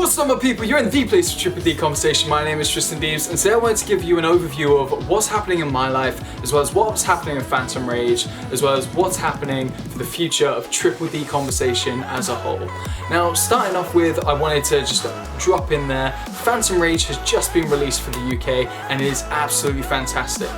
What's up my people, you're in the place for Triple D Conversation. My name is Tristan Deves and today I wanted to give you an overview of what's happening in my life, as well as what's happening in Phantom Rage, as well as what's happening for the future of Triple D Conversation as a whole. Now starting off with, I wanted to just drop in there, Phantom Rage has just been released for the UK and it is absolutely fantastic.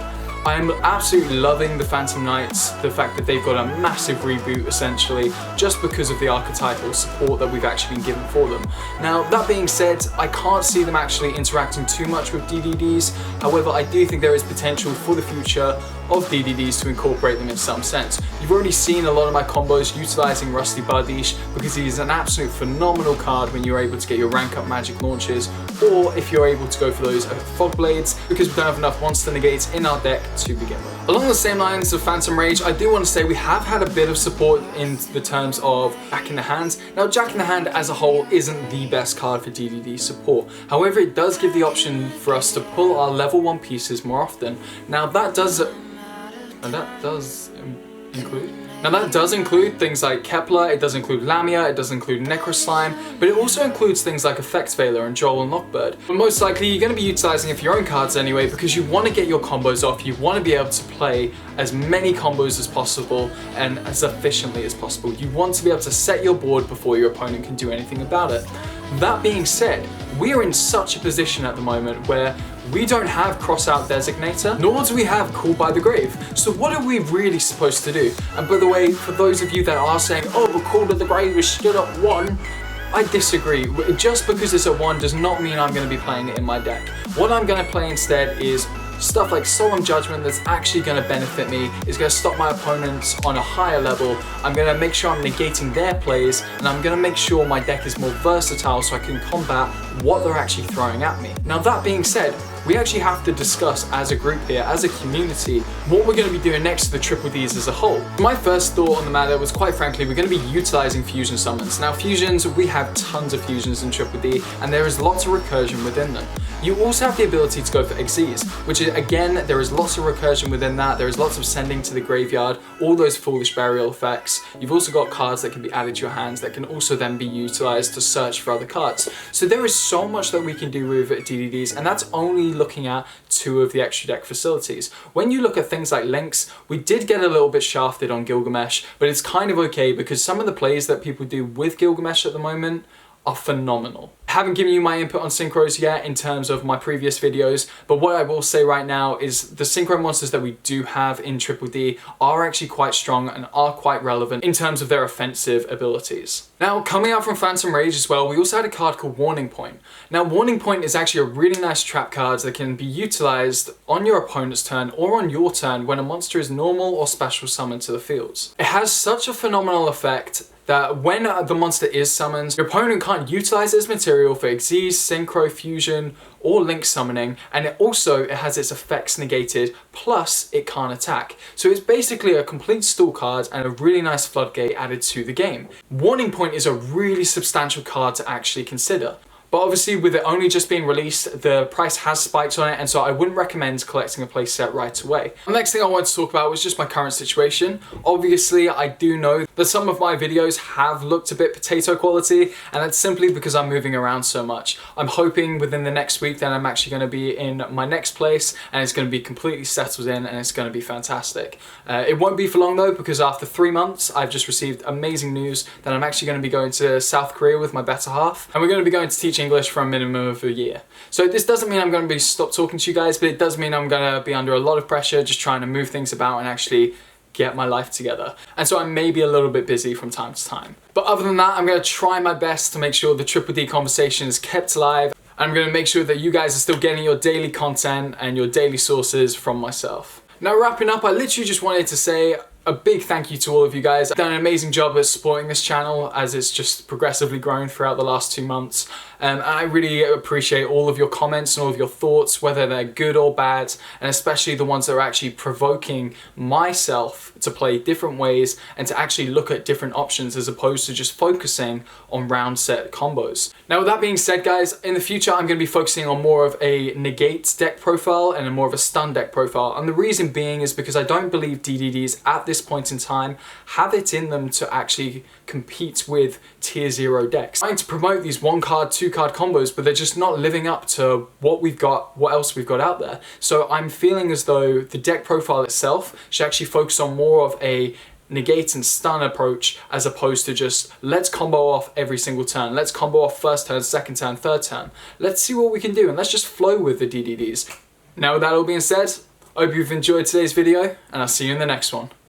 I'm absolutely loving the Phantom Knights, the fact that they've got a massive reboot essentially, just because of the archetypal support that we've actually been given for them. Now that being said, I can't see them actually interacting too much with DDDs, however I do think there is potential for the future of DDDs to incorporate them in some sense. You've already seen a lot of my combos utilising Rusty Bardiche because he is an absolute phenomenal card when you're able to get your rank up magic launches, or if you're able to go for those fog blades because we don't have enough monster negates in our deck to begin with. Along the same lines of Phantom Rage, I do want to say we have had a bit of support in the terms of Jack in the Hand. Now Jack in the Hand as a whole isn't the best card for DDD support, however it does give the option for us to pull our level 1 pieces more often. Now that does include things like Kepler, it does include Lamia, it does include Necroslime, but it also includes things like Effect Veiler and Joel and Lockbird. But most likely you're going to be utilising it for your own cards anyway, because you want to get your combos off, you want to be able to play as many combos as possible and as efficiently as possible. You want to be able to set your board before your opponent can do anything about it. That being said, we are in such a position at the moment where we don't have Cross-Out Designator, nor do we have Call by the Grave. So what are we really supposed to do? And by the way, for those of you that are saying, oh, but Call to the Grave is still at 1, I disagree. Just because it's at 1 does not mean I'm going to be playing it in my deck. What I'm going to play instead is stuff like Solemn Judgment that's actually going to benefit me, is going to stop my opponents on a higher level. I'm going to make sure I'm negating their plays, and I'm going to make sure my deck is more versatile so I can combat what they're actually throwing at me. Now that being said, we actually have to discuss as a group here, as a community, what we're going to be doing next to the Triple Ds as a whole. My first thought on the matter was, quite frankly, we're going to be utilising fusion summons. Now fusions, we have tons of fusions in Triple D and there is lots of recursion within them. You also have the ability to go for Xyz, which is, again, there is lots of recursion within that, there is lots of sending to the graveyard, all those foolish burial effects. You've also got cards that can be added to your hands that can also then be utilised to search for other cards. So there is so much that we can do with DDDs, and that's only looking at 2 of the extra deck facilities. When you look at things like Lynx, we did get a little bit shafted on Gilgamesh, but it's kind of okay because some of the plays that people do with Gilgamesh at the moment are phenomenal. I haven't given you my input on synchros yet in terms of my previous videos, but what I will say right now is the synchro monsters that we do have in Triple D are actually quite strong and are quite relevant in terms of their offensive abilities. Now coming out from Phantom Rage as well, we also had a card called Warning Point. Now Warning Point is actually a really nice trap card that can be utilised on your opponent's turn or on your turn when a monster is normal or special summoned to the fields. It has such a phenomenal effect that when the monster is summoned, your opponent can't utilize its material for Xyz, Synchro, Fusion, or Link summoning, and it has its effects negated, plus it can't attack. So it's basically a complete stall card and a really nice floodgate added to the game. Warning Point is a really substantial card to actually consider. But obviously with it only just being released, the price has spiked on it, and so I wouldn't recommend collecting a play set right away. The next thing I wanted to talk about was just my current situation. Obviously I do know that some of my videos have looked a bit potato quality, and that's simply because I'm moving around so much. I'm hoping within the next week that I'm actually going to be in my next place and it's going to be completely settled in and it's going to be fantastic. It won't be for long though, because after 3 months I've just received amazing news that I'm actually going to be going to South Korea with my better half, and we're going to be going to teach English for a minimum of a year. So this doesn't mean I'm going to be stop talking to you guys, but it does mean I'm going to be under a lot of pressure just trying to move things about and actually get my life together. And so I may be a little bit busy from time to time. But other than that, I'm going to try my best to make sure the Triple D Conversation is kept alive. I'm going to make sure that you guys are still getting your daily content and your daily sources from myself. Now wrapping up, I literally just wanted to say a big thank you to all of you guys. I've done an amazing job at supporting this channel as it's just progressively grown throughout the last 2 months. And I really appreciate all of your comments and all of your thoughts, whether they're good or bad, and especially the ones that are actually provoking myself to play different ways and to actually look at different options as opposed to just focusing on round set combos. Now with that being said guys, in the future I'm going to be focusing on more of a negate deck profile and more of a stun deck profile, and the reason being is because I don't believe DDDs at this point in time have it in them to actually compete with tier 0 decks. Trying to promote these 1 card, 2 2-card combos, but they're just not living up to what else we've got out there. So I'm feeling as though the deck profile itself should actually focus on more of a negate and stun approach, as opposed to just let's combo off every single turn. Let's combo off first turn, second turn, third turn. Let's see what we can do, and let's just flow with the DDDs. Now with that all being said, I hope you've enjoyed today's video, and I'll see you in the next one.